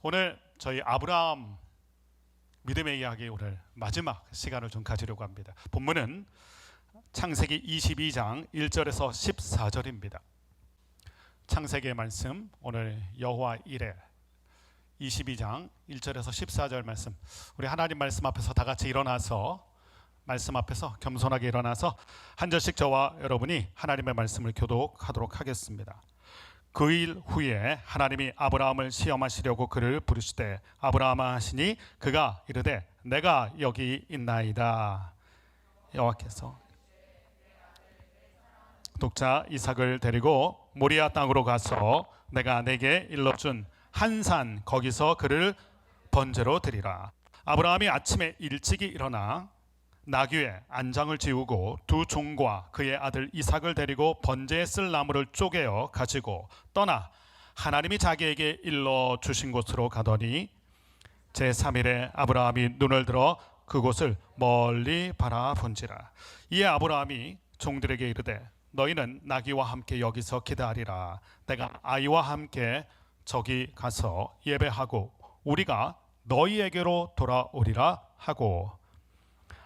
오늘 저희 아브라함 믿음의 이야기 오늘 마지막 시간을 좀 가지려고 합니다. 본문은 창세기 22장 1절에서 14절입니다. 창세기의 말씀 오늘 여호와 이레 22장 1절에서 14절 말씀, 우리 하나님 말씀 앞에서 다 같이 일어나서 말씀 앞에서 겸손하게 일어나서 한 절씩 저와 여러분이 하나님의 말씀을 교독하도록 하겠습니다. 그 일 후에 하나님이 아브라함을 시험하시려고 그를 부르시되 아브라함아 하시니 그가 이르되 내가 여기 있나이다. 여호와께서 독자 이삭을 데리고 모리아 땅으로 가서 내가 내게 일러준 한 산 거기서 그를 번제로 드리라. 아브라함이 아침에 일찍이 일어나 나귀의 안장을 지우고 두 종과 그의 아들 이삭을 데리고 번제에 쓸 나무를 쪼개어 가지고 떠나 하나님이 자기에게 일러 주신 곳으로 가더니 제3일에 아브라함이 눈을 들어 그곳을 멀리 바라본지라. 이에 아브라함이 종들에게 이르되 너희는 나귀와 함께 여기서 기다리라. 내가 아이와 함께 저기 가서 예배하고 우리가 너희에게로 돌아오리라 하고,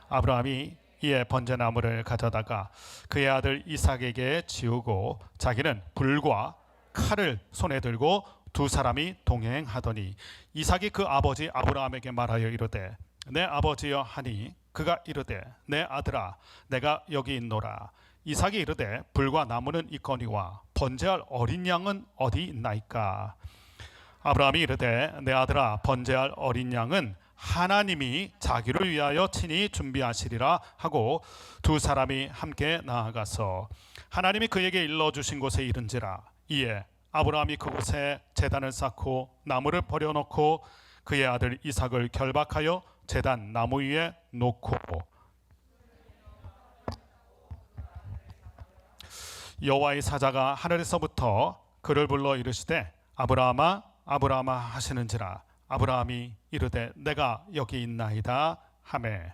아브라함이 이에 번제나무를 가져다가 그의 아들 이삭에게 지우고 자기는 불과 칼을 손에 들고 두 사람이 동행하더니 이삭이 그 아버지 아브라함에게 말하여 이르되 내 아버지여 하니 그가 이르되 내 아들아 내가 여기 있노라. 이삭이 이르되 불과 나무는 있거니와 번제할 어린 양은 어디 있나이까. 아브라함이 이르되 내 아들아 번제할 어린 양은 하나님이 자기를 위하여 친히 준비하시리라 하고 두 사람이 함께 나아가서 하나님이 그에게 일러주신 곳에 이른지라. 이에 아브라함이 그곳에 제단을 쌓고 나무를 버려놓고 그의 아들 이삭을 결박하여 제단 나무 위에 놓고 여호와의 사자가 하늘에서부터 그를 불러 이르시되 아브라함아 아브라함아 하시는지라. 아브라함이 이르되 내가 여기 있나이다 하매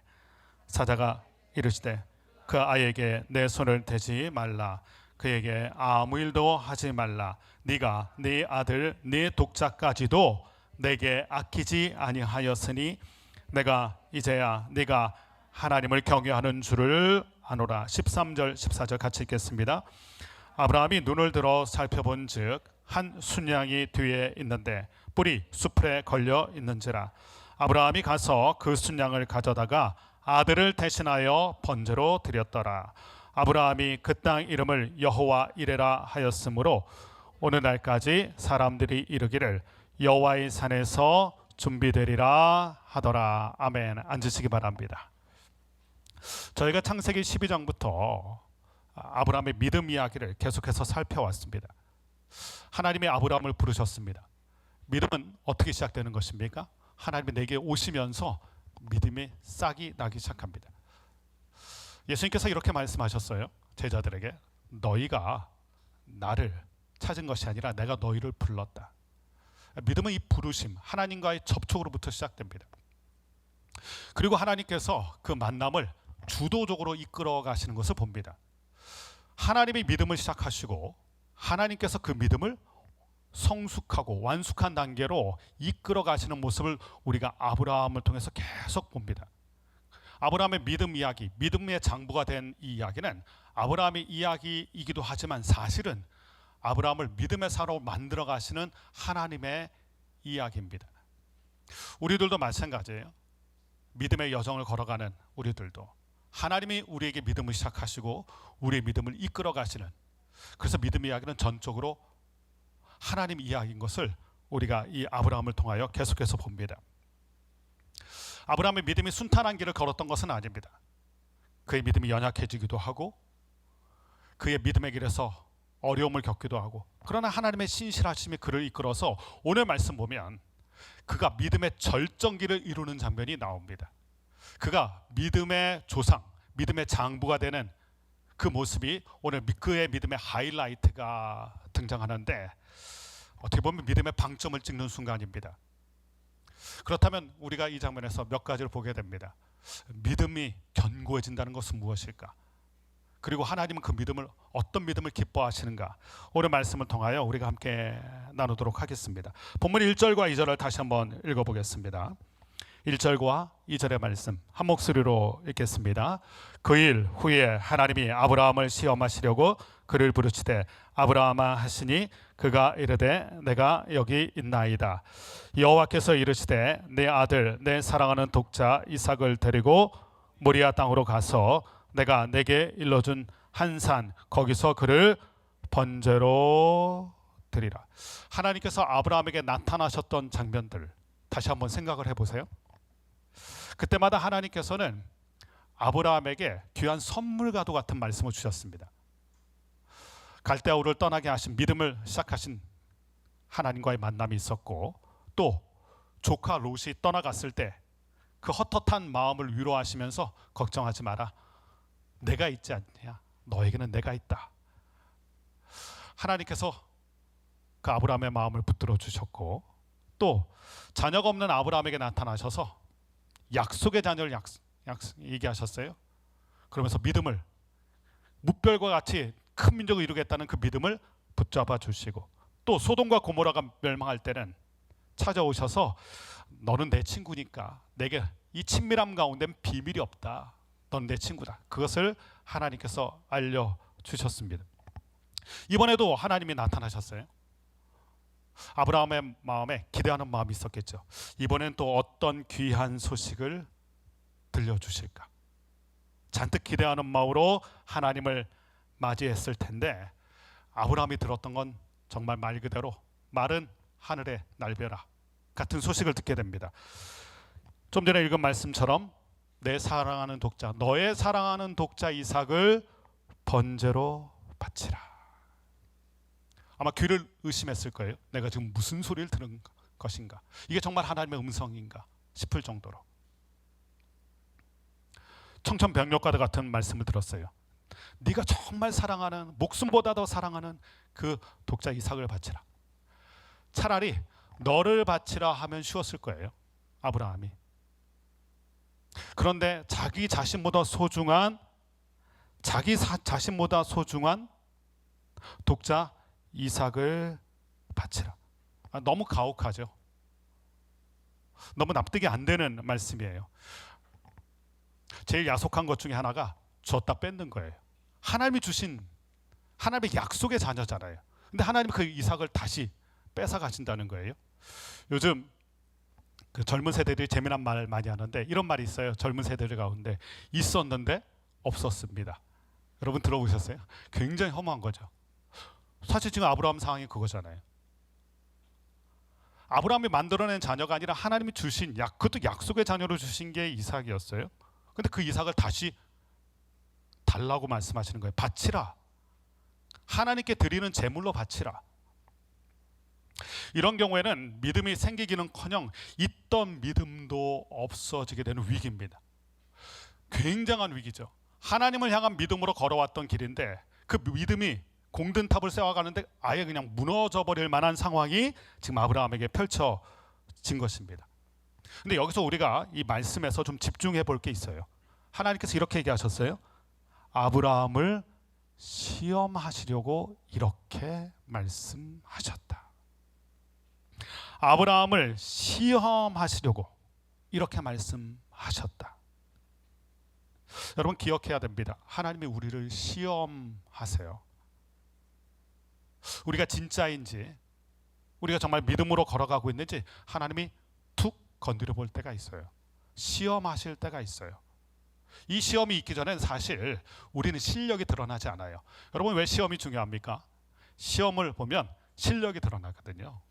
사자가 이르시되 그 아이에게 내 손을 대지 말라. 그에게 아무 일도 하지 말라. 네가 네 아들 네 독자까지도 내게 아끼지 아니하였으니 내가 이제야 네가 하나님을 경외하는 줄을 아노라. 13절 14절 같이 읽겠습니다. 아브라함이 눈을 들어 살펴본즉 한 순양이 뒤에 있는데 뿔이 수풀에 걸려 있는지라. 아브라함이 가서 그 순양을 가져다가 아들을 대신하여 번제로 드렸더라. 아브라함이 그 땅 이름을 여호와 이레라 하였으므로 오늘날까지 사람들이 이르기를 여호와의 산에서 준비되리라 하더라. 아멘. 앉으시기 바랍니다. 저희가 창세기 12장부터 아브라함의 믿음 이야기를 계속해서 살펴왔습니다. 하나님이 아브라함을 부르셨습니다. 믿음은 어떻게 시작되는 것입니까? 하나님이 내게 오시면서 믿음의 싹이 나기 시작합니다. 예수님께서 이렇게 말씀하셨어요. 제자들에게 너희가 나를 찾은 것이 아니라 내가 너희를 불렀다. 믿음은 이 부르심, 하나님과의 접촉으로부터 시작됩니다. 그리고 하나님께서 그 만남을 주도적으로 이끌어 가시는 것을 봅니다. 하나님이 믿음을 시작하시고 하나님께서 그 믿음을 성숙하고 완숙한 단계로 이끌어 가시는 모습을 우리가 아브라함을 통해서 계속 봅니다. 아브라함의 믿음 이야기, 믿음의 장부가 된 이 이야기는 아브라함의 이야기이기도 하지만 사실은 아브라함을 믿음의 사람으로 만들어 가시는 하나님의 이야기입니다. 우리들도 마찬가지예요. 믿음의 여정을 걸어가는 우리들도 하나님이 우리에게 믿음을 시작하시고 우리의 믿음을 이끌어 가시는, 그래서 믿음 이야기는 전적으로 하나님 이야기인 것을 우리가 이 아브라함을 통하여 계속해서 봅니다. 아브라함의 믿음이 순탄한 길을 걸었던 것은 아닙니다. 그의 믿음이 연약해지기도 하고 그의 믿음의 길에서 어려움을 겪기도 하고, 그러나 하나님의 신실하심이 그를 이끌어서 오늘 말씀 보면 그가 믿음의 절정기를 이루는 장면이 나옵니다. 그가 믿음의 조상, 믿음의 장부가 되는 그 모습이 오늘 그의 믿음의 하이라이트가 등장하는데 어떻게 보면 믿음의 방점을 찍는 순간입니다. 그렇다면 우리가 이 장면에서 몇 가지를 보게 됩니다. 믿음이 견고해진다는 것은 무엇일까? 그리고 하나님은 그 믿음을 어떤 믿음을 기뻐하시는가, 오늘 말씀을 통하여 우리가 함께 나누도록 하겠습니다. 본문 1절과 2절을 다시 한번 읽어보겠습니다. 1절과 2절의 말씀 한 목소리로 읽겠습니다. 그 일 후에 하나님이 아브라함을 시험하시려고 그를 부르시되 아브라함아 하시니 그가 이르되 내가 여기 있나이다. 여호와께서 이르시되 내 아들 내 사랑하는 독자 이삭을 데리고 모리아 땅으로 가서 내가 내게 일러준 한 산 거기서 그를 번제로 드리라. 하나님께서 아브라함에게 나타나셨던 장면들 다시 한번 생각을 해보세요. 그때마다 하나님께서는 아브라함에게 귀한 선물과도 같은 말씀을 주셨습니다. 갈대아 우를 떠나게 하신 믿음을 시작하신 하나님과의 만남이 있었고, 또 조카 롯이 떠나갔을 때 그 헛헛한 마음을 위로하시면서 걱정하지 마라, 내가 있지 않냐, 너에게는 내가 있다. 하나님께서 그 아브라함의 마음을 붙들어 주셨고, 또 자녀가 없는 아브라함에게 나타나셔서 약속의 자녀를 얘기하셨어요. 그러면서 믿음을, 무별과 같이 큰 민족을 이루겠다는 그 믿음을 붙잡아 주시고, 또 소돔과 고모라가 멸망할 때는 찾아오셔서 너는 내 친구니까 내게 이 친밀함 가운데는 비밀이 없다, 넌 내 친구다, 그것을 하나님께서 알려주셨습니다. 이번에도 하나님이 나타나셨어요. 아브라함의 마음에 기대하는 마음이 있었겠죠. 이번엔 또 어떤 귀한 소식을 들려주실까, 잔뜩 기대하는 마음으로 하나님을 맞이했을 텐데, 아브라함이 들었던 건 정말 말 그대로 마른 하늘의 날벼락 같은 소식을 듣게 됩니다. 좀 전에 읽은 말씀처럼 내 사랑하는 독자, 너의 사랑하는 독자 이삭을 번제로 바치라. 아마 귀를 의심했을 거예요. 내가 지금 무슨 소리를 들은 것인가, 이게 정말 하나님의 음성인가 싶을 정도로 청천벽력과도 같은 말씀을 들었어요. 네가 정말 사랑하는, 목숨보다 더 사랑하는 그 독자 이삭을 바치라. 차라리 너를 바치라 하면 쉬웠을 거예요, 아브라함이. 그런데 자기 자신보다 소중한 독자 이삭을 바치라. 너무 가혹하죠. 너무 납득이 안 되는 말씀이에요. 제일 야속한 것 중에 하나가 줬다 뺏는 거예요. 하나님이 주신, 하나님의 약속의 자녀잖아요. 근데 하나님이 그 이삭을 다시 뺏어 가신다는 거예요. 요즘 그 젊은 세대들이 재미난 말 많이 하는데 이런 말이 있어요. 젊은 세대들 가운데 있었는데 없었습니다. 여러분 들어보셨어요? 굉장히 허무한 거죠. 사실 지금 아브라함 상황이 그거잖아요. 아브라함이 만들어낸 자녀가 아니라 하나님이 주신, 그것도 약속의 자녀로 주신 게 이삭이었어요. 근데 그 이삭을 다시 달라고 말씀하시는 거예요. 바치라. 하나님께 드리는 제물로 바치라. 이런 경우에는 믿음이 생기기는커녕 있던 믿음도 없어지게 되는 위기입니다. 굉장한 위기죠. 하나님을 향한 믿음으로 걸어왔던 길인데 그 믿음이 공든탑을 세워가는데 아예 그냥 무너져 버릴 만한 상황이 지금 아브라함에게 펼쳐진 것입니다. 근데 여기서 우리가 이 말씀에서 좀 집중해 볼 게 있어요. 하나님께서 이렇게 얘기하셨어요. 아브라함을 시험하시려고 이렇게 말씀하셨다. 아브라함을 시험하시려고 이렇게 말씀하셨다. 여러분 기억해야 됩니다. 하나님이 우리를 시험하세요. 우리가 진짜인지, 우리가 정말 믿음으로 걸어가고 있는지 하나님이 툭 건드려 볼 때가 있어요. 시험하실 때가 있어요. 이 시험이 있기 전엔 사실 우리는 실력이 드러나지 않아요. 여러분 왜 시험이 중요합니까? 시험을 보면 실력이 드러나거든요.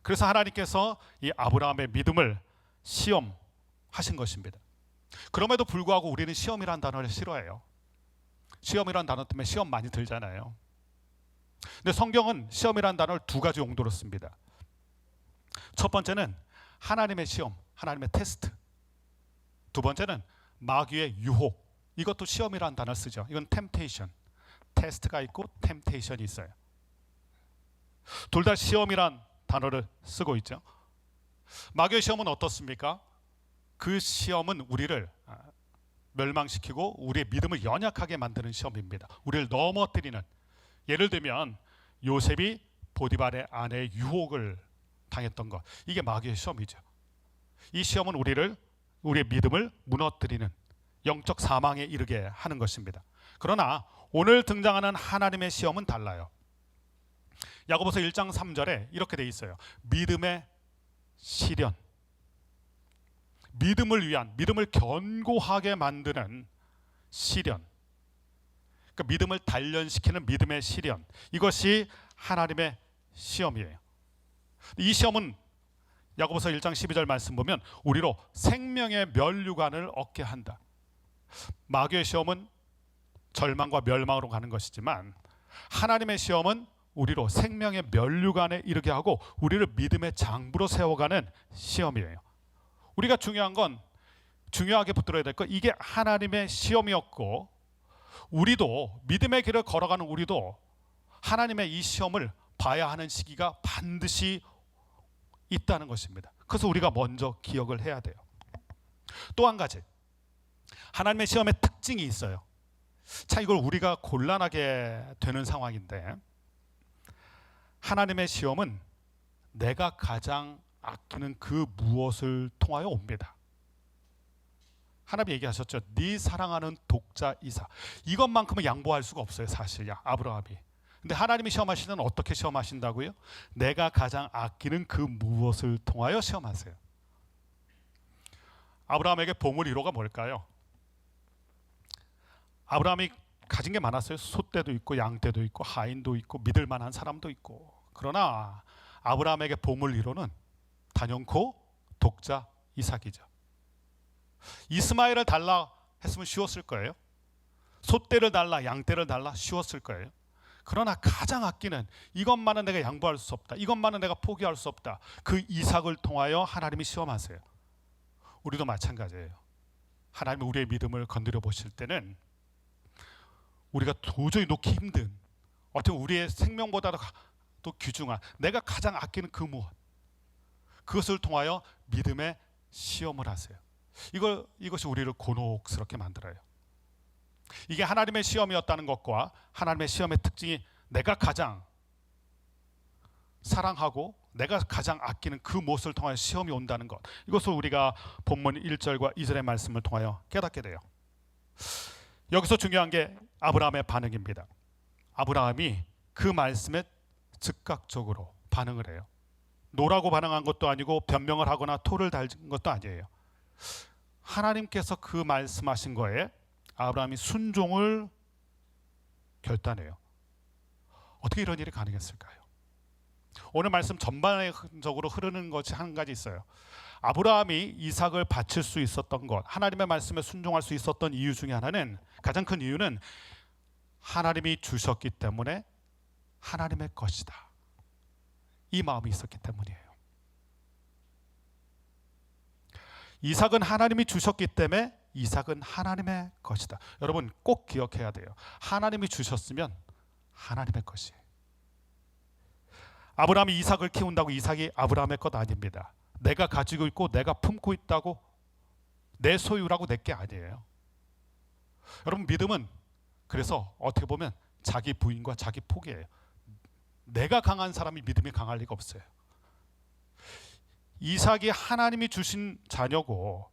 그래서 하나님께서 이 아브라함의 믿음을 시험하신 것입니다. 그럼에도 불구하고 우리는 시험이란 단어를 싫어해요. 시험이란 단어 때문에 시험 많이 들잖아요. 근데 성경은 시험이란 단어를 두 가지 용도로 씁니다. 첫 번째는 하나님의 시험, 하나님의 테스트. 두 번째는 마귀의 유혹. 이것도 시험이란 단어를 쓰죠. 이건 temptation. 테스트가 있고 temptation이 있어요. 둘 다 시험이란 단어를 쓰고 있죠. 마귀의 시험은 어떻습니까? 그 시험은 우리를 멸망시키고 우리의 믿음을 연약하게 만드는 시험입니다. 우리를 넘어뜨리는, 예를 들면 요셉이 보디발의 아내의 유혹을 당했던 것, 이게 마귀의 시험이죠. 이 시험은 우리의 믿음을 무너뜨리는 영적 사망에 이르게 하는 것입니다. 그러나 오늘 등장하는 하나님의 시험은 달라요. 야고보서 1장 3절에 이렇게 돼 있어요. 믿음의 시련, 믿음을 위한, 믿음을 견고하게 만드는 시련, 그러니까 믿음을 단련시키는 믿음의 시련, 이것이 하나님의 시험이에요. 이 시험은 야고보서 1장 12절 말씀 보면 우리로 생명의 면류관을 얻게 한다. 마귀의 시험은 절망과 멸망으로 가는 것이지만 하나님의 시험은 우리로 생명의 면류관에 이르게 하고 우리를 믿음의 장부로 세워가는 시험이에요. 우리가 중요하게 붙들어야 될 것, 이게 하나님의 시험이었고, 우리도 믿음의 길을 걸어가는 우리도 하나님의 이 시험을 봐야 하는 시기가 반드시 있다는 것입니다. 그래서 우리가 먼저 기억을 해야 돼요. 또 한 가지, 하나님의 시험의 특징이 있어요. 자, 이걸 우리가 곤란하게 되는 상황인데, 하나님의 시험은 내가 가장 아끼는 그 무엇을 통하여 옵니다. 하나님 얘기하셨죠. 네 사랑하는 독자 이삭, 이것만큼은 양보할 수가 없어요, 사실. 아브라함이. 근데 하나님이 시험하실 때는 어떻게 시험하신다고요? 내가 가장 아끼는 그 무엇을 통하여 시험하세요. 아브라함에게 보물 1호가 뭘까요? 아브라함이 가진 게 많았어요. 소떼도 있고 양떼도 있고 하인도 있고 믿을 만한 사람도 있고. 그러나 아브라함에게 보물 1호는 단연코 독자 이삭이죠. 이스마엘을 달라 했으면 쉬웠을 거예요. 소떼를 달라, 양떼를 달라 쉬웠을 거예요. 그러나 가장 아끼는, 이것만은 내가 양보할 수 없다, 이것만은 내가 포기할 수 없다, 그 이삭을 통하여 하나님이 시험하세요. 우리도 마찬가지예요. 하나님이 우리의 믿음을 건드려 보실 때는 우리가 도저히 놓기 힘든, 어떻게 우리의 생명보다도 또 귀중한, 내가 가장 아끼는 그 무엇, 그것을 통하여 믿음의 시험을 하세요. 이것이 우리를 곤혹스럽게 만들어요. 이게 하나님의 시험이었다는 것과 하나님의 시험의 특징이 내가 가장 사랑하고 내가 가장 아끼는 그 무엇을 통하여 시험이 온다는 것, 이것을 우리가 본문 1절과 2절의 말씀을 통하여 깨닫게 돼요. 여기서 중요한 게 아브라함의 반응입니다. 아브라함이 그 말씀에 즉각적으로 반응을 해요. 노라고 반응한 것도 아니고 변명을 하거나 토를 달은 것도 아니에요. 하나님께서 그 말씀하신 거에 아브라함이 순종을 결단해요. 어떻게 이런 일이 가능했을까요? 오늘 말씀 전반적으로 흐르는 것이 한 가지 있어요. 아브라함이 이삭을 바칠 수 있었던 것, 하나님의 말씀에 순종할 수 있었던 이유 중에 하나는, 가장 큰 이유는 하나님이 주셨기 때문에 하나님의 것이다, 이 마음이 있었기 때문이에요. 이삭은 하나님이 주셨기 때문에 이삭은 하나님의 것이다. 여러분 꼭 기억해야 돼요. 하나님이 주셨으면 하나님의 것이에요. 아브라함이 이삭을 키운다고 이삭이 아브라함의 것 아닙니다. 내가 가지고 있고 내가 품고 있다고 내 소유라고 내 게 아니에요. 여러분 믿음은 그래서 어떻게 보면 자기 부인과 자기 포기예요. 내가 강한 사람이 믿음이 강할 리가 없어요. 이삭이 하나님이 주신 자녀고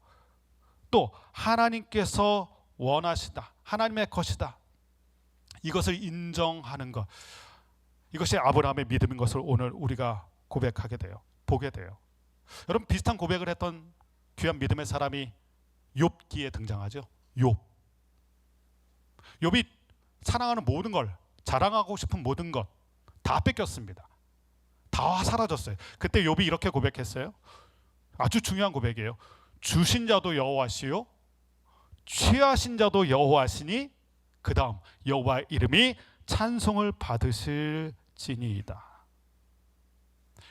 또 하나님께서 원하시다, 하나님의 것이다, 이것을 인정하는 것, 이것이 아브라함의 믿음인 것을 오늘 우리가 고백하게 돼요. 보게 돼요. 여러분 비슷한 고백을 했던 귀한 믿음의 사람이 욥기에 등장하죠. 욥이 사랑하는 모든 걸, 자랑하고 싶은 모든 것 다 뺏겼습니다. 다 사라졌어요. 그때 욥이 이렇게 고백했어요. 아주 중요한 고백이에요. 주신 자도 여호와시요 취하신 자도 여호와시니 그 다음 여호와의 이름이 찬송을 받으실지니이다.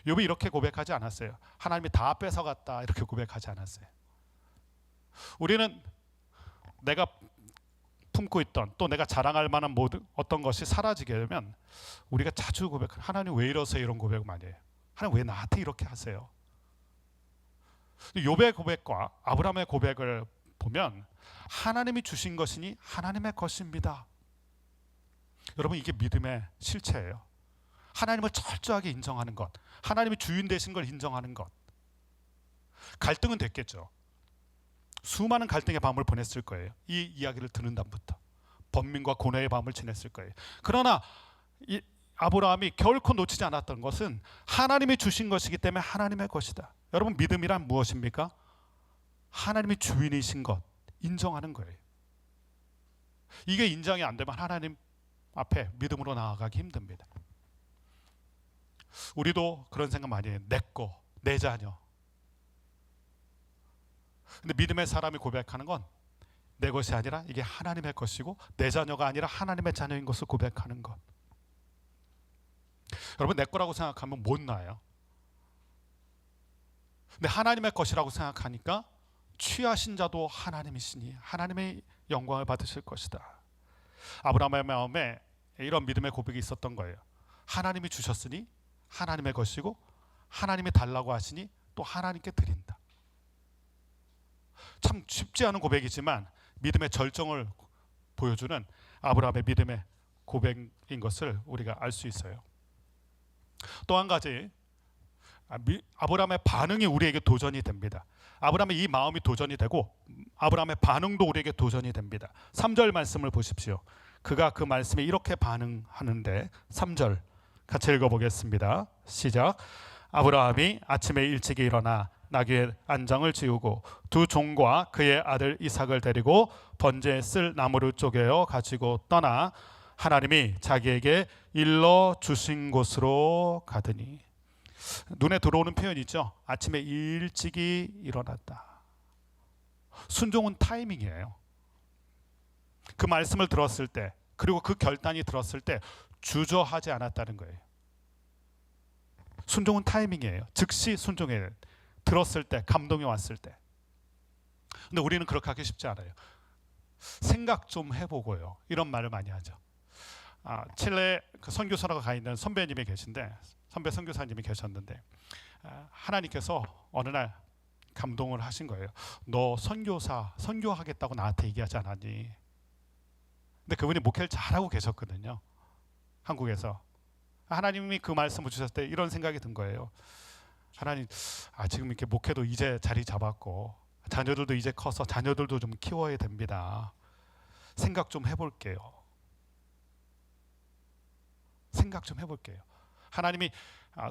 욥이 이렇게 고백하지 않았어요. 하나님이 다 뺏어갔다 이렇게 고백하지 않았어요. 우리는 내가 품고 있던 또 내가 자랑할 만한 모든 어떤 것이 사라지게 되면 우리가 자주 고백해요. 하나님 왜 이러세요? 이런 고백 많이 해요. 하나님 왜 나한테 이렇게 하세요? 욥의 고백과 아브라함의 고백을 보면 하나님이 주신 것이니 하나님의 것입니다. 여러분, 이게 믿음의 실체예요. 하나님을 철저하게 인정하는 것, 하나님이 주인 되신 걸 인정하는 것. 갈등은 됐겠죠. 수많은 갈등의 밤을 보냈을 거예요. 이 이야기를 듣는 다음부터 번민과 고뇌의 밤을 지냈을 거예요. 그러나 이 아브라함이 결코 놓치지 않았던 것은 하나님이 주신 것이기 때문에 하나님의 것이다. 여러분, 믿음이란 무엇입니까? 하나님이 주인이신 것 인정하는 거예요. 이게 인정이 안 되면 하나님 앞에 믿음으로 나아가기 힘듭니다. 우리도 그런 생각 많이 해요. 내 거, 내 자녀. 근데 믿음의 사람이 고백하는 건 내 것이 아니라 이게 하나님의 것이고 내 자녀가 아니라 하나님의 자녀인 것을 고백하는 것. 여러분, 내 거라고 생각하면 못 나요. 근데 하나님의 것이라고 생각하니까 취하신 자도 하나님이시니 하나님의 영광을 받으실 것이다. 아브라함의 마음에 이런 믿음의 고백이 있었던 거예요. 하나님이 주셨으니 하나님의 것이고 하나님이 달라고 하시니 또 하나님께 드린다. 참 쉽지 않은 고백이지만 믿음의 절정을 보여주는 아브라함의 믿음의 고백인 것을 우리가 알 수 있어요. 또 한 가지, 아브라함의 반응이 우리에게 도전이 됩니다. 아브라함의 이 마음이 도전이 되고 아브라함의 반응도 우리에게 도전이 됩니다. 3절 말씀을 보십시오. 그가 그 말씀에 이렇게 반응하는데 3절 같이 읽어보겠습니다. 시작. 아브라함이 아침에 일찍이 일어나 나귀의 안장을 지우고 두 종과 그의 아들 이삭을 데리고 번제에 쓸 나무를 쪼개어 가지고 떠나 하나님이 자기에게 일러 주신 곳으로 가더니. 눈에 들어오는 표현이죠. 아침에 일찍이 일어났다. 순종은 타이밍이에요. 그 말씀을 들었을 때, 그리고 그 결단이 들었을 때 주저하지 않았다는 거예요. 순종은 타이밍이에요. 즉시 순종해요. 들었을 때, 감동이 왔을 때. 근데 우리는 그렇게 하기 쉽지 않아요. 생각 좀 해보고요. 이런 말을 많이 하죠. 칠레 그 선교사라고 가 있는 선배님이 계신데, 선배 선교사님이 계셨는데 하나님께서 어느 날 감동을 하신 거예요. 너 선교하겠다고 나한테 얘기하지 않았니? 근데 그분이 목회를 잘하고 계셨거든요. 한국에서. 하나님이 그 말씀을 주셨을 때 이런 생각이 든 거예요. 하나님, 지금 이렇게 목회도 이제 자리 잡았고 자녀들도 이제 커서 자녀들도 좀 키워야 됩니다. 생각 좀 해볼게요. 생각 좀 해볼게요. 하나님이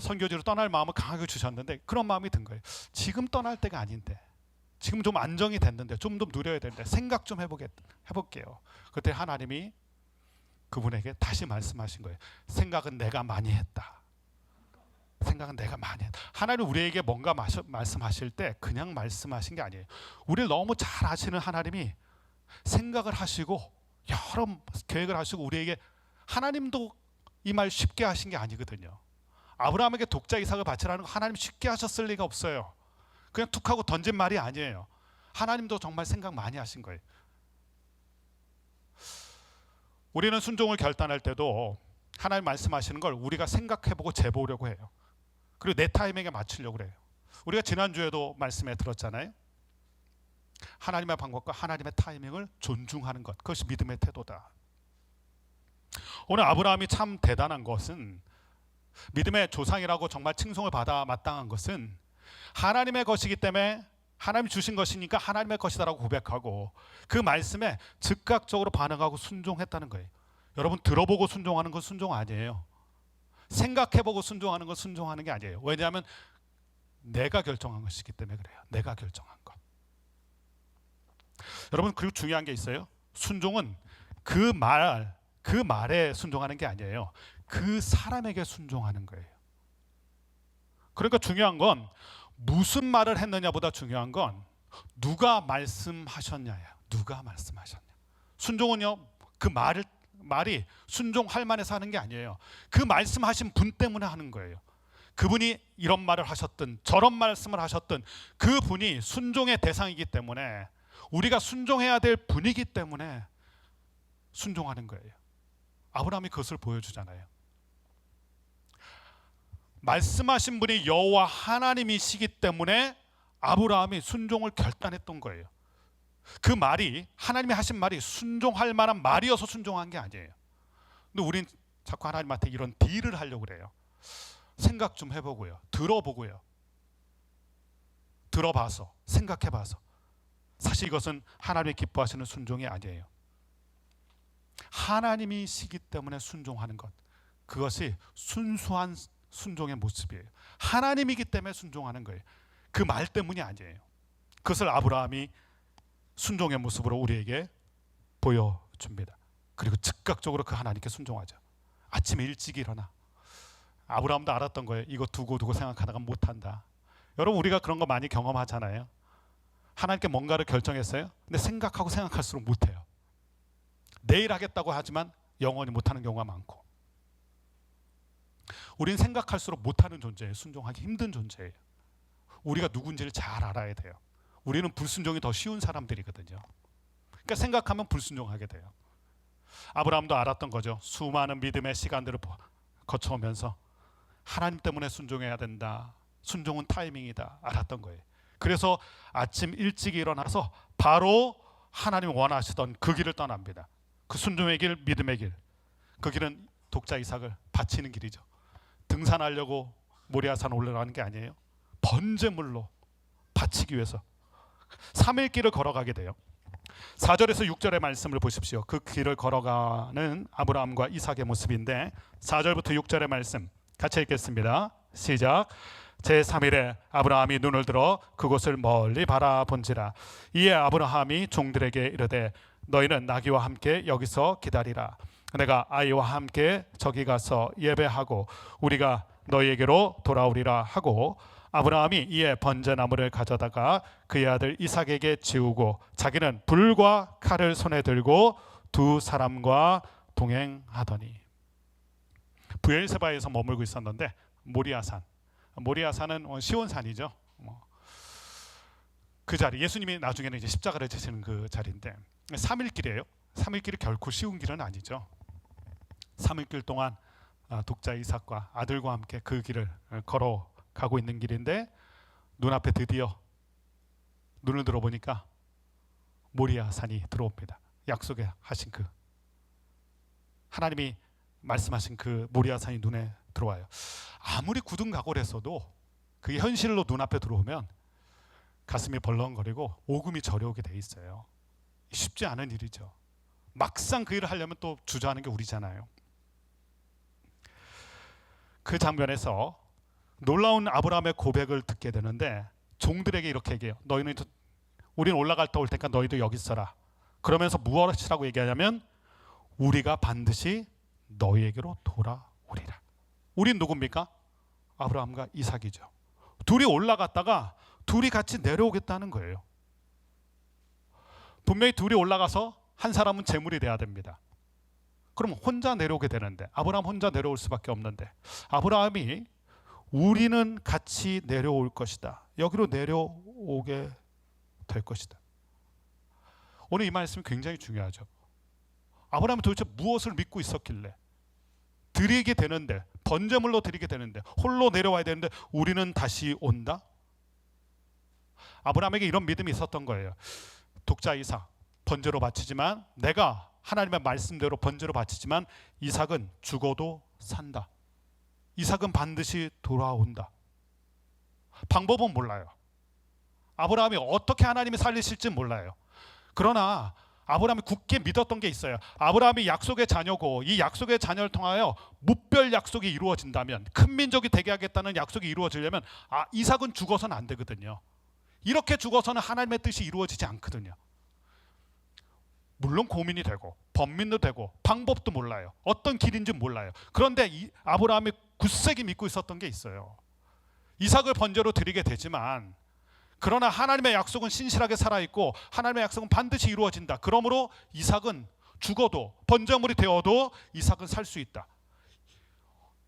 선교지로 떠날 마음을 강하게 주셨는데 그런 마음이 든 거예요. 지금 떠날 때가 아닌데, 지금 좀 안정이 됐는데 좀 더 누려야 되는데 생각 좀 해볼게요. 그때 하나님이 그분에게 다시 말씀하신 거예요. 생각은 내가 많이 했다. 생각은 내가 많이 했다. 하나님 우리에게 뭔가 말씀하실 때 그냥 말씀하신 게 아니에요. 우리를 너무 잘 아시는 하나님이 생각을 하시고 여러 계획을 하시고 우리에게, 하나님도 이 말 쉽게 하신 게 아니거든요. 아브라함에게 독자 이삭을 바치라는 거 하나님 쉽게 하셨을 리가 없어요. 그냥 툭 하고 던진 말이 아니에요. 하나님도 정말 생각 많이 하신 거예요. 우리는 순종을 결단할 때도 하나님 말씀하시는 걸 우리가 생각해보고 재보려고 해요. 그리고 내 타이밍에 맞추려고 해요. 우리가 지난주에도 말씀에 들었잖아요. 하나님의 방법과 하나님의 타이밍을 존중하는 것, 그것이 믿음의 태도다. 오늘 아브라함이 참 대단한 것은, 믿음의 조상이라고 정말 칭송을 받아 마땅한 것은 하나님의 것이기 때문에 하나님이 주신 것이니까 하나님의 것이다라고 고백하고 그 말씀에 즉각적으로 반응하고 순종했다는 거예요. 여러분, 들어보고 순종하는 건 순종 아니에요. 생각해보고 순종하는 건 순종하는 게 아니에요. 왜냐하면 내가 결정한 것이기 때문에 그래요. 내가 결정한 것. 여러분, 그리고 중요한 게 있어요. 순종은 그 말에 순종하는 게 아니에요. 그 사람에게 순종하는 거예요. 그러니까 중요한 건 무슨 말을 했느냐보다 중요한 건 누가 말씀하셨냐예요. 누가 말씀하셨냐. 순종은요, 그 말이 순종할 만해서 하는 게 아니에요. 그 말씀하신 분 때문에 하는 거예요. 그분이 이런 말을 하셨든 저런 말씀을 하셨든 그 분이 순종의 대상이기 때문에, 우리가 순종해야 될 분이기 때문에 순종하는 거예요. 아브라함이 그것을 보여주잖아요. 말씀하신 분이 여호와 하나님이시기 때문에 아브라함이 순종을 결단했던 거예요. 그 말이 하나님이 하신 말이 순종할 만한 말이어서 순종한 게 아니에요. 근데 우린 자꾸 하나님한테 이런 딜을 하려고 그래요. 생각 좀 해보고요, 들어보고요, 들어봐서 생각해봐서. 사실 이것은 하나님이 기뻐하시는 순종이 아니에요. 하나님이시기 때문에 순종하는 것, 그것이 순수한 순종의 모습이에요. 하나님이기 때문에 순종하는 거예요. 그 말 때문이 아니에요. 그것을 아브라함이 순종의 모습으로 우리에게 보여줍니다. 그리고 즉각적으로 그 하나님께 순종하죠. 아침에 일찍 일어나. 아브라함도 알았던 거예요. 이거 두고 생각하다가 못한다. 여러분, 우리가 그런 거 많이 경험하잖아요. 하나님께 뭔가를 결정했어요. 근데 생각하고 생각할수록 못해요. 내일 하겠다고 하지만 영원히 못하는 경우가 많고. 우린 생각할수록 못하는 존재예요. 순종하기 힘든 존재예요. 우리가 누군지를 잘 알아야 돼요. 우리는 불순종이 더 쉬운 사람들이거든요. 그러니까 생각하면 불순종하게 돼요. 아브라함도 알았던 거죠. 수많은 믿음의 시간들을 거쳐오면서 하나님 때문에 순종해야 된다. 순종은 타이밍이다. 알았던 거예요. 그래서 아침 일찍 일어나서 바로 하나님이 원하시던 그 길을 떠납니다. 그 순종의 길, 믿음의 길. 그 길은 독자 이삭을 바치는 길이죠. 등산하려고 모리아산 올라가는 게 아니에요. 번제물로 바치기 위해서 3일 길을 걸어가게 돼요. 4절에서 6절의 말씀을 보십시오. 그 길을 걸어가는 아브라함과 이삭의 모습인데, 4절부터 6절의 말씀 같이 읽겠습니다. 시작. 제3일에 아브라함이 눈을 들어 그곳을 멀리 바라본지라. 이에 아브라함이 종들에게 이르되 너희는 나귀와 함께 여기서 기다리라. 내가 아이와 함께 저기 가서 예배하고 우리가 너희에게로 돌아오리라 하고, 아브라함이 이에 번제나무를 가져다가 그의 아들 이삭에게 지우고 자기는 불과 칼을 손에 들고 두 사람과 동행하더니. 브엘세바에서 머물고 있었는데 모리아산은 시온산이죠. 그 자리, 예수님이 나중에는 이제 십자가를 지시는 그 자리인데 3일 길이에요. 3일 길이 결코 쉬운 길은 아니죠. 3일 길 동안 독자 이삭과 아들과 함께 그 길을 걸어가고 있는 길인데, 눈앞에 드디어 눈을 들어보니까 모리아산이 들어옵니다. 약속에 하신 그 하나님이 말씀하신 그 모리아산이 눈에 들어와요. 아무리 굳은 각오를 했어도 그게 현실로 눈앞에 들어오면 가슴이 벌렁거리고 오금이 저려오게 돼 있어요. 쉽지 않은 일이죠. 막상 그 일을 하려면 또 주저하는 게 우리잖아요. 그 장면에서 놀라운 아브라함의 고백을 듣게 되는데, 종들에게 이렇게 얘기해요. 너희는 우리는 올라갔다 올 테니까 너희도 여기 있어라. 그러면서 무엇이라고 얘기하냐면 우리가 반드시 너희에게로 돌아오리라. 우린 누굽니까? 아브라함과 이삭이죠. 둘이 올라갔다가 둘이 같이 내려오겠다는 거예요. 분명히 둘이 올라가서 한 사람은 제물이 돼야 됩니다. 그럼 혼자 내려오게 되는데, 아브라함 혼자 내려올 수밖에 없는데, 아브라함이 우리는 같이 내려올 것이다. 여기로 내려오게 될 것이다. 오늘 이 말씀이 굉장히 중요하죠. 아브라함이 도대체 무엇을 믿고 있었길래 드리게 되는데, 번제물로 드리게 되는데, 홀로 내려와야 되는데 우리는 다시 온다? 아브라함에게 이런 믿음이 있었던 거예요. 독자 이삭 번제로 바치지만, 내가 하나님의 말씀대로 번제로 바치지만 이삭은 죽어도 산다. 이삭은 반드시 돌아온다. 방법은 몰라요. 아브라함이 어떻게 하나님이 살리실지 몰라요. 그러나 아브라함이 굳게 믿었던 게 있어요. 아브라함이 약속의 자녀고 이 약속의 자녀를 통하여 무별 약속이 이루어진다면, 큰 민족이 되게 하겠다는 약속이 이루어지려면 이삭은 죽어서는 안 되거든요. 이렇게 죽어서는 하나님의 뜻이 이루어지지 않거든요. 물론 고민이 되고 번민도 되고 방법도 몰라요. 어떤 길인지 몰라요. 그런데 아브라함이 굳세게 믿고 있었던 게 있어요. 이삭을 번제로 드리게 되지만, 그러나 하나님의 약속은 신실하게 살아있고 하나님의 약속은 반드시 이루어진다. 그러므로 이삭은 죽어도, 번제물이 되어도 이삭은 살 수 있다.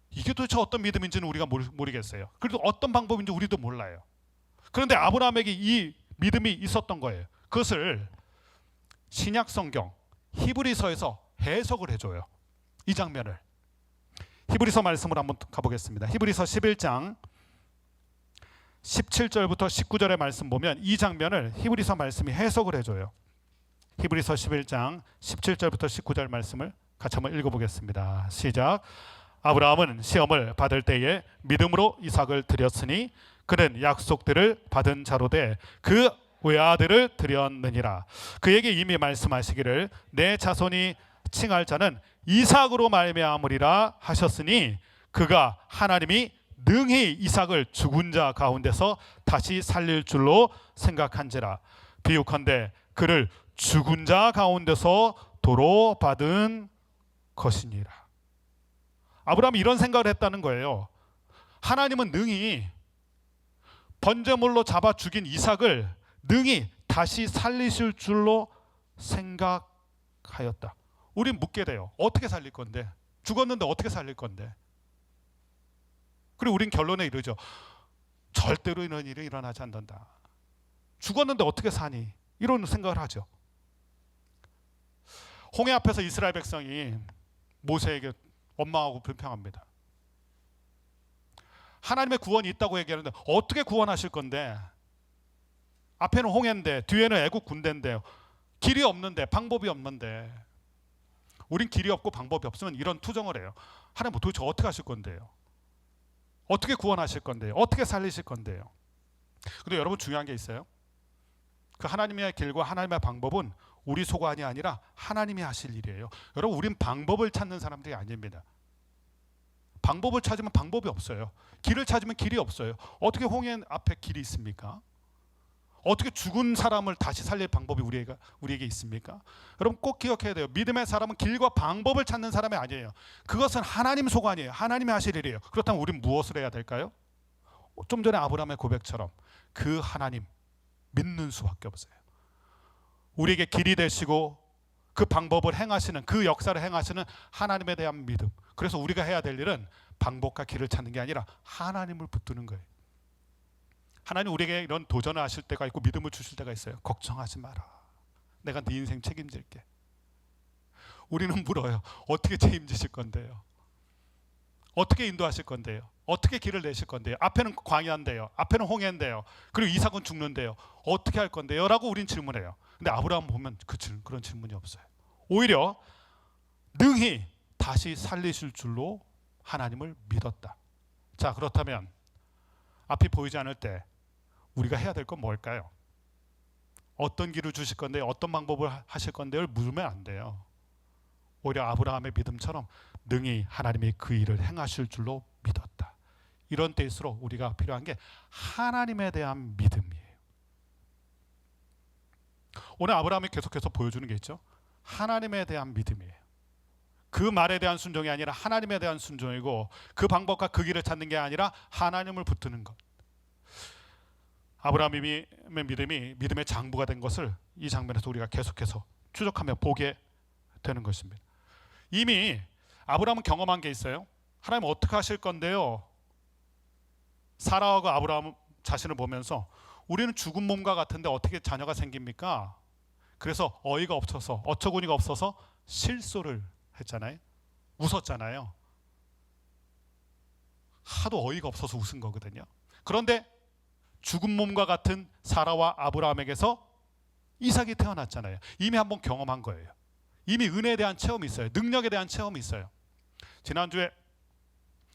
이게 도대체 어떤 믿음인지는 우리가 모르겠어요. 그래도 어떤 방법인지 우리도 몰라요. 그런데 아브라함에게 이 믿음이 있었던 거예요. 그것을 신약 성경 히브리서에서 해석을 해줘요. 이 장면을. 히브리서 말씀으로 한번 가보겠습니다. 히브리서 11장 17절부터 19절의 말씀 보면 이 장면을 히브리서 말씀이 해석을 해줘요. 히브리서 11장 17절부터 19절 말씀을 같이 한번 읽어보겠습니다. 시작. 아브라함은 시험을 받을 때에 믿음으로 이삭을 드렸으니 그는 약속들을 받은 자로 돼 그 외아들을 드렸느니라. 그에게 이미 말씀하시기를 내 자손이 칭할 자는 이삭으로 말미암으리라 하셨으니 그가 하나님이 능히 이삭을 죽은 자 가운데서 다시 살릴 줄로 생각한지라. 비유컨대 그를 죽은 자 가운데서 도로 받은 것이니라. 아브라함이 이런 생각을 했다는 거예요. 하나님은 능히 번제물로 잡아 죽인 이삭을 능히 다시 살리실 줄로 생각하였다. 우린 묻게 돼요. 어떻게 살릴 건데? 죽었는데 어떻게 살릴 건데? 그리고 우린 결론에 이르죠. 절대로 이런 일이 일어나지 않는다. 죽었는데 어떻게 사니? 이런 생각을 하죠. 홍해 앞에서 이스라엘 백성이 모세에게 원망하고 불평합니다. 하나님의 구원이 있다고 얘기하는데 어떻게 구원하실 건데? 앞에는 홍해인데 뒤에는 애국 군대인데 길이 없는데 방법이 없는데 우린 길이 없고 방법이 없으면 이런 투정을 해요. 하나님 도대체 어떻게 하실 건데요? 어떻게 구원하실 건데요? 어떻게 살리실 건데요? 근데 여러분 중요한 게 있어요. 그 하나님의 길과 하나님의 방법은 우리 소관이 아니라 하나님이 하실 일이에요. 여러분 우린 방법을 찾는 사람들이 아닙니다. 방법을 찾으면 방법이 없어요. 길을 찾으면 길이 없어요. 어떻게 홍해 앞에 길이 있습니까? 어떻게 죽은 사람을 다시 살릴 방법이 우리에게 있습니까? 여러분 꼭 기억해야 돼요. 믿음의 사람은 길과 방법을 찾는 사람이 아니에요. 그것은 하나님 소관이에요. 하나님이 하실 일이에요. 그렇다면 우리는 무엇을 해야 될까요? 좀 전에 아브라함의 고백처럼 그 하나님 믿는 수밖에 없어요. 우리에게 길이 되시고 그 방법을 행하시는, 그 역사를 행하시는 하나님에 대한 믿음. 그래서 우리가 해야 될 일은 방법과 길을 찾는 게 아니라 하나님을 붙드는 거예요. 하나님 우리에게 이런 도전을 하실 때가 있고 믿음을 주실 때가 있어요. 걱정하지 마라. 내가 네 인생 책임질게. 우리는 물어요. 어떻게 책임지실 건데요? 어떻게 인도하실 건데요? 어떻게 길을 내실 건데요? 앞에는 광야인데요. 앞에는 홍해인데요. 그리고 이삭은 죽는데요. 어떻게 할 건데요? 라고 우린 질문해요. 근데 아브라함 보면 그런 질문이 없어요. 오히려 능히 다시 살리실 줄로 하나님을 믿었다. 자, 그렇다면 앞이 보이지 않을 때 우리가 해야 될 건 뭘까요? 어떤 길을 주실 건데요? 어떤 방법을 하실 건데요? 물으면 안 돼요. 오히려 아브라함의 믿음처럼 능히 하나님이 그 일을 행하실 줄로 믿었다. 이런 때일수록 우리가 필요한 게 하나님에 대한 믿음이에요. 오늘 아브라함이 계속해서 보여주는 게 있죠. 하나님에 대한 믿음이에요. 그 말에 대한 순종이 아니라 하나님에 대한 순종이고 그 방법과 그 길을 찾는 게 아니라 하나님을 붙드는 것. 아브라함의 믿음이 믿음의 장부가 된 것을 이 장면에서 우리가 계속해서 추적하며 보게 되는 것입니다. 이미 아브라함은 경험한 게 있어요. 하나님 어떻게 하실 건데요? 사라하고 아브라함 자신을 보면서 우리는 죽은 몸과 같은데 어떻게 자녀가 생깁니까? 그래서 어이가 없어서 어처구니가 없어서 실소를 했잖아요. 웃었잖아요. 하도 어이가 없어서 웃은 거거든요. 그런데 죽은 몸과 같은 사라와 아브라함에게서 이삭이 태어났잖아요. 이미 한번 경험한 거예요. 이미 은혜에 대한 체험이 있어요. 능력에 대한 체험이 있어요. 지난주에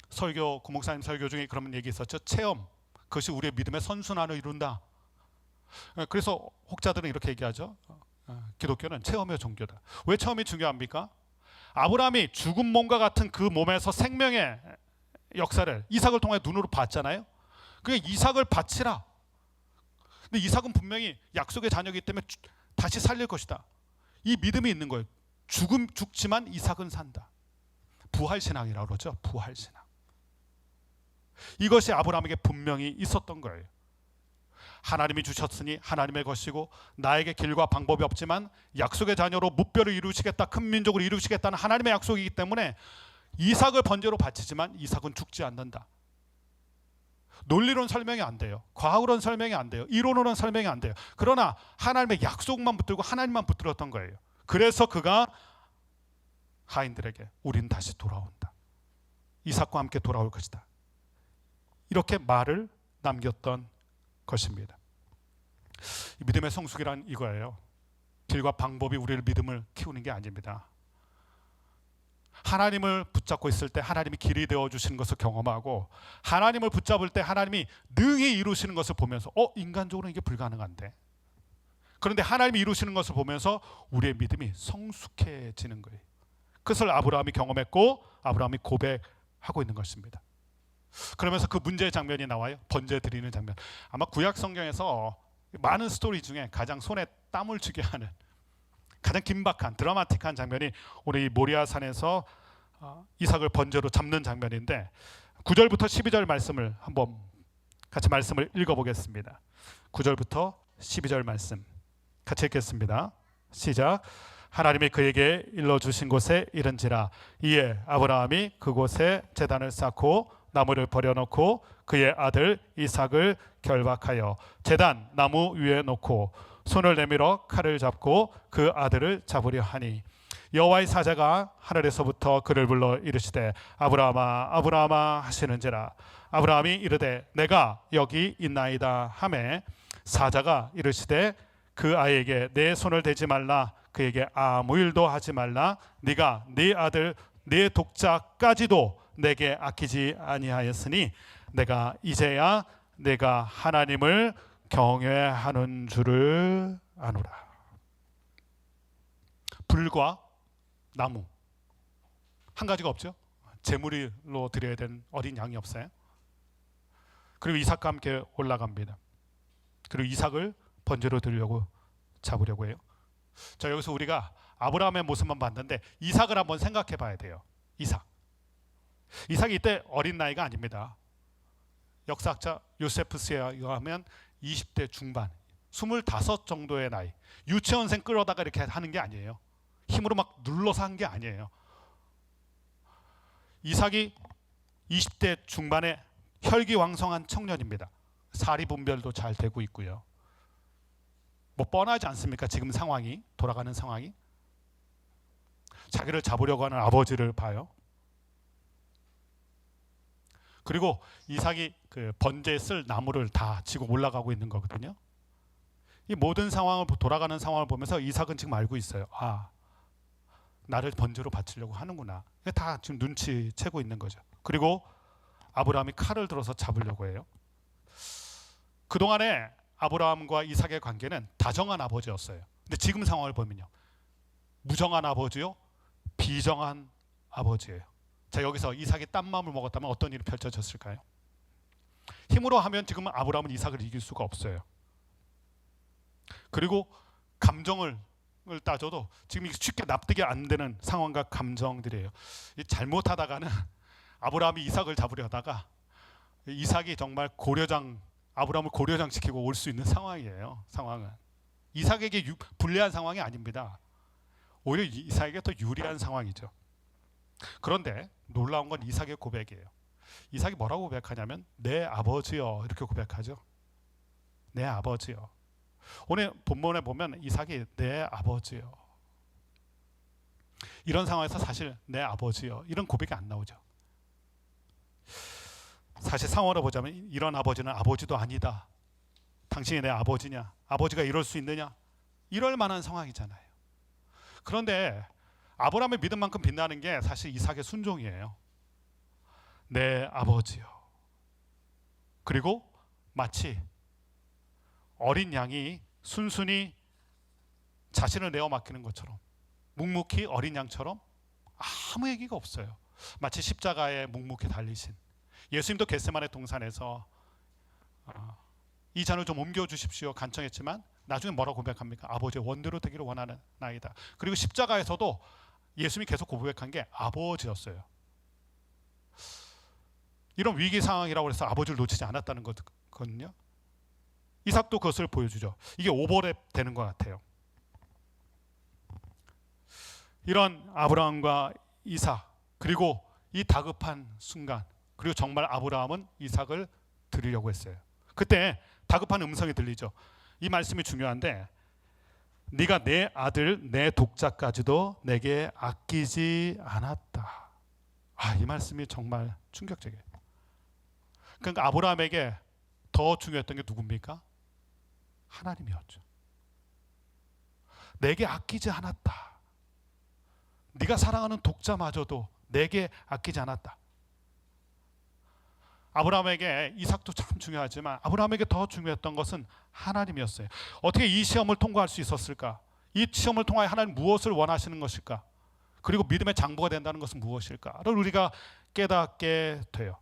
설교, 구목사님 설교 중에 그런 얘기 있었죠. 체험, 그것이 우리의 믿음의 선순환을 이룬다. 그래서 혹자들은 이렇게 얘기하죠. 기독교는 체험의 종교다. 왜 체험이 중요합니까? 아브라함이 죽은 몸과 같은 그 몸에서 생명의 역사를 이삭을 통해 눈으로 봤잖아요. 그러니까 이삭을 바치라. 근데 이삭은 분명히 약속의 자녀이기 때문에 다시 살릴 것이다. 이 믿음이 있는 거예요. 죽지만 이삭은 산다. 부활신앙이라고 그러죠. 부활신앙. 이것이 아브라함에게 분명히 있었던 거예요. 하나님이 주셨으니 하나님의 것이고 나에게 길과 방법이 없지만 약속의 자녀로 무뼈를 이루시겠다, 큰 민족을 이루시겠다는 하나님의 약속이기 때문에 이삭을 번제로 바치지만 이삭은 죽지 않는다. 논리론 설명이 안 돼요. 과학으로는 설명이 안 돼요. 이론으로는 설명이 안 돼요. 그러나 하나님의 약속만 붙들고 하나님만 붙들었던 거예요. 그래서 그가 하인들에게 우린 다시 돌아온다. 이삭과 함께 돌아올 것이다. 이렇게 말을 남겼던 것입니다. 믿음의 성숙이란 이거예요. 길과 방법이 우리를 믿음을 키우는 게 아닙니다. 하나님을 붙잡고 있을 때 하나님이 길이 되어 주시는 것을 경험하고, 하나님을 붙잡을 때 하나님이 능히 이루시는 것을 보면서 인간적으로 이게 불가능한데, 그런데 하나님이 이루시는 것을 보면서 우리의 믿음이 성숙해지는 거예요. 그것을 아브라함이 경험했고 아브라함이 고백하고 있는 것입니다. 그러면서 그 문제의 장면이 나와요. 번제 드리는 장면. 아마 구약 성경에서 많은 스토리 중에 가장 손에 땀을 쥐게 하는, 가장 긴박한 드라마틱한 장면이 오늘 이 모리아 산에서 이삭을 번제로 잡는 장면인데, 9절부터 12절 말씀을 한번 같이 말씀을 읽어보겠습니다. 9절부터 12절 말씀 같이 읽겠습니다. 시작. 하나님이 그에게 일러주신 곳에 이른지라. 이에 아브라함이 그곳에 제단을 쌓고 나무를 버려놓고 그의 아들 이삭을 결박하여 제단 나무 위에 놓고 손을 내밀어 칼을 잡고 그 아들을 잡으려 하니, 여호와의 사자가 하늘에서부터 그를 불러 이르시되 아브라함아 아브라함아 하시는지라. 아브라함이 이르되 내가 여기 있나이다 하매, 사자가 이르시되 그 아이에게 내 손을 대지 말라, 그에게 아무 일도 하지 말라. 네가 네 아들 네 독자까지도 내게 아끼지 아니하였으니 내가 이제야 내가 하나님을 경외하는 줄을 아노라. 불과 나무 한 가지가 없죠. 제물로 드려야 되는 어린 양이 없어요. 그리고 이삭과 함께 올라갑니다. 그리고 이삭을 번제로 드리려고 잡으려고 해요. 자, 여기서 우리가 아브라함의 모습만 봤는데 이삭을 한번 생각해 봐야 돼요. 이삭이 이때 어린 나이가 아닙니다. 역사학자 요세프스에 의하면 20대 중반, 25 정도의 나이. 유치원생 끌어다가 이렇게 하는 게 아니에요. 힘으로 막 눌러서 한 게 아니에요. 이삭이 20대 중반의 혈기왕성한 청년입니다. 사리분별도 잘 되고 있고요. 뭐 뻔하지 않습니까? 지금 상황이, 돌아가는 상황이. 자기를 잡으려고 하는 아버지를 봐요. 그리고 이삭이 그 번제에 쓸 나무를 다 지고 올라가고 있는 거거든요. 이 모든 상황을, 돌아가는 상황을 보면서 이삭은 지금 알고 있어요. 나를 번제로 바치려고 하는구나. 다 지금 눈치채고 있는 거죠. 그리고 아브라함이 칼을 들어서 잡으려고 해요. 그동안에 아브라함과 이삭의 관계는 다정한 아버지였어요. 근데 지금 상황을 보면요, 무정한 아버지요, 비정한 아버지예요. 자, 여기서 이삭이 딴 마음을 먹었다면 어떤 일이 펼쳐졌을까요? 힘으로 하면 지금 아브라함은 이삭을 이길 수가 없어요. 그리고 감정을 따져도 지금 쉽게 납득이 안 되는 상황과 감정들이에요. 잘못하다가는 아브라함이 이삭을 잡으려다가 이삭이 정말 아브라함을 고려장 시키고 올 수 있는 상황이에요. 상황은 이삭에게 불리한 상황이 아닙니다. 오히려 이삭에게 더 유리한 상황이죠. 그런데 놀라운 건 이삭의 고백이에요. 이삭이 뭐라고 고백하냐면 내 아버지여, 이렇게 고백하죠. 내 아버지여. 오늘 본문에 보면 이삭이 내 아버지여, 이런 상황에서 사실 내 아버지여 이런 고백이 안 나오죠. 사실 상황으로 보자면 이런 아버지는 아버지도 아니다. 당신이 내 아버지냐? 아버지가 이럴 수 있느냐? 이럴 만한 상황이잖아요. 그런데 아브라함의 믿음만큼 빛나는 게 사실 이삭의 순종이에요. 내 아버지요. 그리고 마치 어린 양이 순순히 자신을 내어 맡기는 것처럼, 묵묵히 어린 양처럼 아무 얘기가 없어요. 마치 십자가에 묵묵히 달리신 예수님도 겟세마네 동산에서 이 잔을 좀 옮겨주십시오 간청했지만 나중에 뭐라고 고백합니까? 아버지의 원대로 되기를 원하는 나이다. 그리고 십자가에서도 예수님이 계속 고백한 게 아버지였어요. 이런 위기 상황이라고 해서 아버지를 놓치지 않았다는 거거든요. 이삭도 그것을 보여주죠. 이게 오버랩 되는 것 같아요. 이런 아브라함과 이삭, 그리고 이 다급한 순간, 그리고 정말 아브라함은 이삭을 드리려고 했어요. 그때 다급한 음성이 들리죠. 이 말씀이 중요한데, 네가 내 아들 내 독자까지도 내게 아끼지 않았다. 이 말씀이 정말 충격적이에요. 그러니까 아브라함에게 더 중요했던 게 누굽니까? 하나님이었죠. 내게 아끼지 않았다. 네가 사랑하는 독자마저도 내게 아끼지 않았다. 아브라함에게 이삭도 참 중요하지만 아브라함에게 더 중요했던 것은 하나님이었어요. 어떻게 이 시험을 통과할 수 있었을까? 이 시험을 통하여 하나님 무엇을 원하시는 것일까? 그리고 믿음의 장부가 된다는 것은 무엇일까를 우리가 깨닫게 돼요.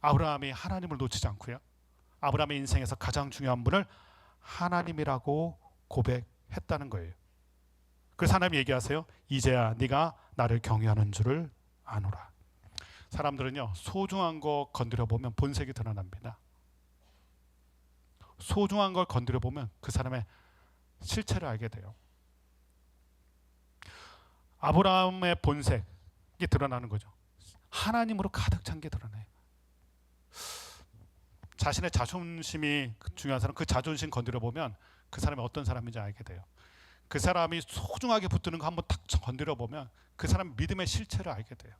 아브라함이 하나님을 놓치지 않고요, 아브라함의 인생에서 가장 중요한 분을 하나님이라고 고백했다는 거예요. 그래서 하나님 얘기하세요. 이제야 네가 나를 경외하는 줄을 아노라. 사람들은요, 소중한 거 건드려 보면 본색이 드러납니다. 소중한 걸 건드려 보면 그 사람의 실체를 알게 돼요. 아브라함의 본색이 드러나는 거죠. 하나님으로 가득 찬 게 드러나요. 자신의 자존심이 중요한 사람, 그 자존심 건드려 보면 그 사람이 어떤 사람인지 알게 돼요. 그 사람이 소중하게 붙드는 거 한번 딱 건드려 보면 그 사람 믿음의 실체를 알게 돼요.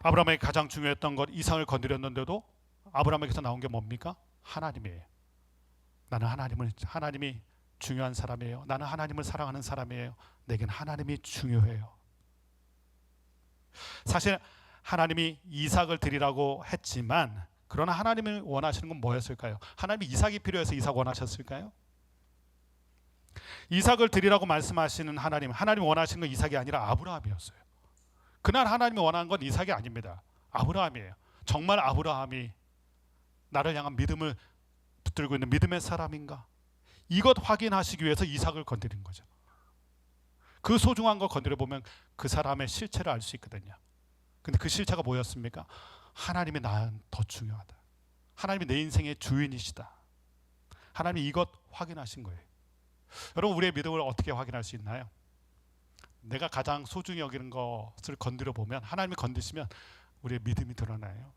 아브라함에게 가장 중요했던 것 이삭을 건드렸는데도 아브라함에게서 나온 게 뭡니까? 하나님이에요. 나는 하나님이 중요한 사람이에요. 나는 하나님을 사랑하는 사람이에요. 내겐 하나님이 중요해요. 사실 하나님이 이삭을 드리라고 했지만, 그러나 하나님이 원하시는 건 뭐였을까요? 하나님이 이삭이 필요해서 이삭 원하셨을까요? 이삭을 드리라고 말씀하시는 하나님 원하시는 건 이삭이 아니라 아브라함이었어요. 그날 하나님이 원하는 건 이삭이 아닙니다. 아브라함이에요. 정말 아브라함이 나를 향한 믿음을 붙들고 있는 믿음의 사람인가? 이것 확인하시기 위해서 이삭을 건드린 거죠. 그 소중한 걸 건드려 보면 그 사람의 실체를 알 수 있거든요. 근데 그 실체가 뭐였습니까? 하나님이 나는 더 중요하다. 하나님이 내 인생의 주인이시다. 하나님이 이것 확인하신 거예요. 여러분, 우리의 믿음을 어떻게 확인할 수 있나요? 내가 가장 소중히 여기는 것을 건드려 보면, 하나님이 건드시면 우리의 믿음이 드러나요.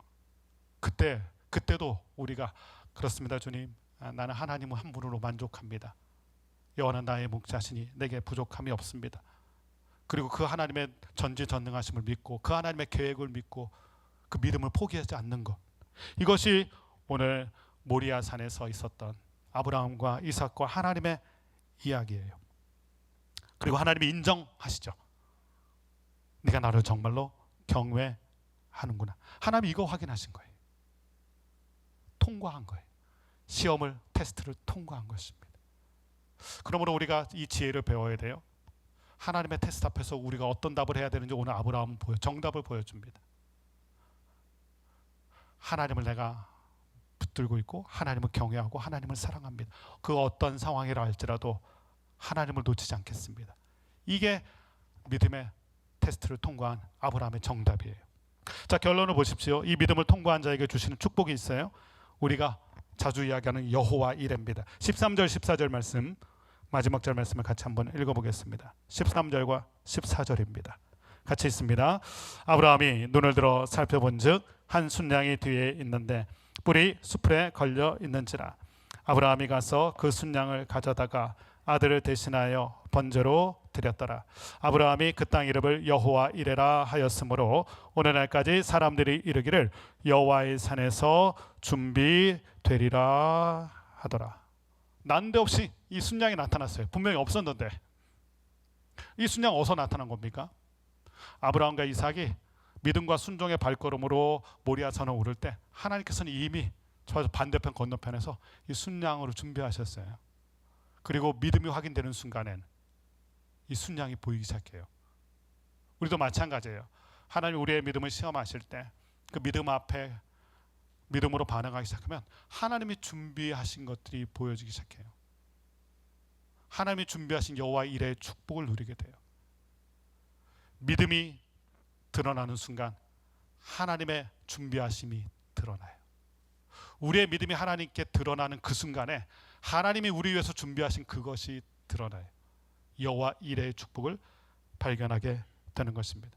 그때도 우리가 그렇습니다. 주님, 나는 하나님을 한 분으로 만족합니다. 여호와는 나의 목자시니 내게 부족함이 없습니다. 그리고 그 하나님의 전지전능하심을 믿고 그 하나님의 계획을 믿고 그 믿음을 포기하지 않는 것, 이것이 오늘 모리아 산에서 있었던 아브라함과 이삭과 하나님의 이야기예요. 그리고 하나님이 인정하시죠. 네가 나를 정말로 경외하는구나. 하나님이 이거 확인하신 거예요. 통과한 거예요. 시험을, 테스트를 통과한 것입니다. 그러므로 우리가 이 지혜를 배워야 돼요. 하나님의 테스트 앞에서 우리가 어떤 답을 해야 되는지 오늘 아브라함은 정답을 보여줍니다. 하나님을 내가 붙들고 있고 하나님을 경외하고 하나님을 사랑합니다. 그 어떤 상황이라 할지라도 하나님을 놓치지 않겠습니다. 이게 믿음의 테스트를 통과한 아브라함의 정답이에요. 자, 결론을 보십시오. 이 믿음을 통과한 자에게 주시는 축복이 있어요. 우리가 자주 이야기하는 여호와 이레입니다. 13절 14절 말씀, 마지막 절 말씀을 같이 한번 읽어보겠습니다. 13절과 14절입니다. 같이 있습니다. 아브라함이 눈을 들어 살펴본즉 한 순양이 뒤에 있는데 뿔이 수풀에 걸려 있는지라. 아브라함이 가서 그 순양을 가져다가 아들을 대신하여 번제로 드렸더라. 아브라함이 그 땅 이름을 여호와 이레라 하였으므로 오늘날까지 사람들이 이르기를 여호와의 산에서 준비되리라 하더라. 난데없이 이 순양이 나타났어요. 분명히 없었는데 이 순양 어디서 나타난 겁니까? 아브라함과 이삭이 믿음과 순종의 발걸음으로 모리아산을 오를 때 하나님께서는 이미 저 반대편 건너편에서 이 순양으로 준비하셨어요. 그리고 믿음이 확인되는 순간엔 이 순양이 보이기 시작해요. 우리도 마찬가지예요. 하나님 우리의 믿음을 시험하실 때 그 믿음 앞에 믿음으로 반응하기 시작하면 하나님이 준비하신 것들이 보여지기 시작해요. 하나님이 준비하신 여호와 이레의 축복을 누리게 돼요. 믿음이 드러나는 순간 하나님의 준비하심이 드러나요. 우리의 믿음이 하나님께 드러나는 그 순간에 하나님이 우리 위해서 준비하신 그것이 드러나요. 여호와 이레의 축복을 발견하게 되는 것입니다.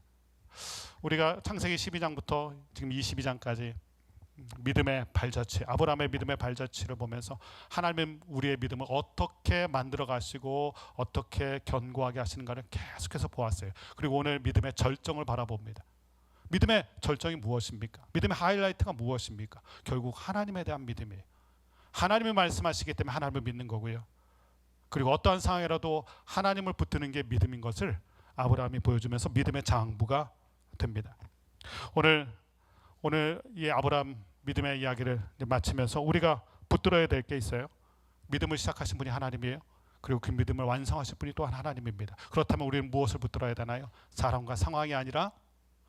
우리가 창세기 12장부터 지금 22장까지 믿음의 발자취, 아브라함의 믿음의 발자취를 보면서 하나님은 우리의 믿음을 어떻게 만들어 가시고 어떻게 견고하게 하시는가를 계속해서 보았어요. 그리고 오늘 믿음의 절정을 바라봅니다. 믿음의 절정이 무엇입니까? 믿음의 하이라이트가 무엇입니까? 결국 하나님에 대한 믿음이에요. 하나님이 말씀하시기 때문에 하나님을 믿는 거고요. 그리고 어떠한 상황이라도 하나님을 붙드는 게 믿음인 것을 아브라함이 보여주면서 믿음의 장부가 됩니다. 오늘 이 아브라함 믿음의 이야기를 마치면서 우리가 붙들어야 될 게 있어요. 믿음을 시작하신 분이 하나님이에요. 그리고 그 믿음을 완성하실 분이 또한 하나님입니다. 그렇다면 우리는 무엇을 붙들어야 되나요? 사람과 상황이 아니라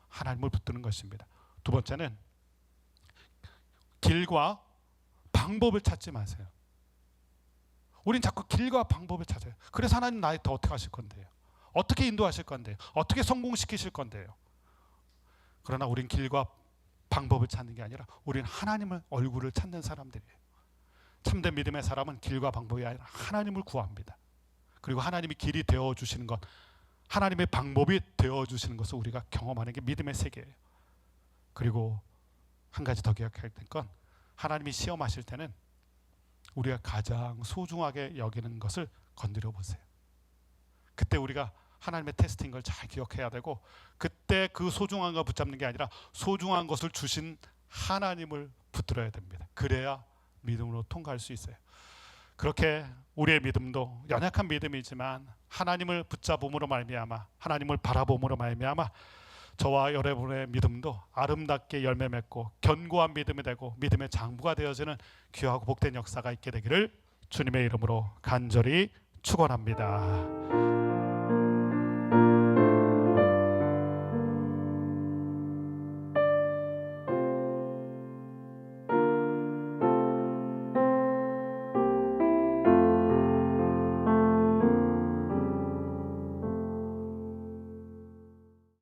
하나님을 붙드는 것입니다. 두 번째는 길과 방법을 찾지 마세요. 우린 자꾸 길과 방법을 찾아요. 그래서 하나님 나한테 어떻게 하실 건데요? 어떻게 인도하실 건데요? 어떻게 성공시키실 건데요? 그러나 우린 길과 방법을 찾는 게 아니라 우린 하나님의 얼굴을 찾는 사람들이에요. 참된 믿음의 사람은 길과 방법이 아니라 하나님을 구합니다. 그리고 하나님이 길이 되어주시는 것, 하나님의 방법이 되어주시는 것을 우리가 경험하는 게 믿음의 세계예요. 그리고 한 가지 더 기억해야 될 건 하나님이 시험하실 때는 우리가 가장 소중하게 여기는 것을 건드려 보세요. 그때 우리가 하나님의 테스트인 걸 잘 기억해야 되고, 그때 그 소중한 거 붙잡는 게 아니라 소중한 것을 주신 하나님을 붙들어야 됩니다. 그래야 믿음으로 통과할 수 있어요. 그렇게 우리의 믿음도 연약한 믿음이지만 하나님을 붙잡음으로 말미암아, 하나님을 바라봄으로 말미암아 저와 여러분의 믿음도 아름답게 열매 맺고 견고한 믿음이 되고 믿음의 장부가 되어지는 귀하고 복된 역사가 있게 되기를 주님의 이름으로 간절히 축원합니다.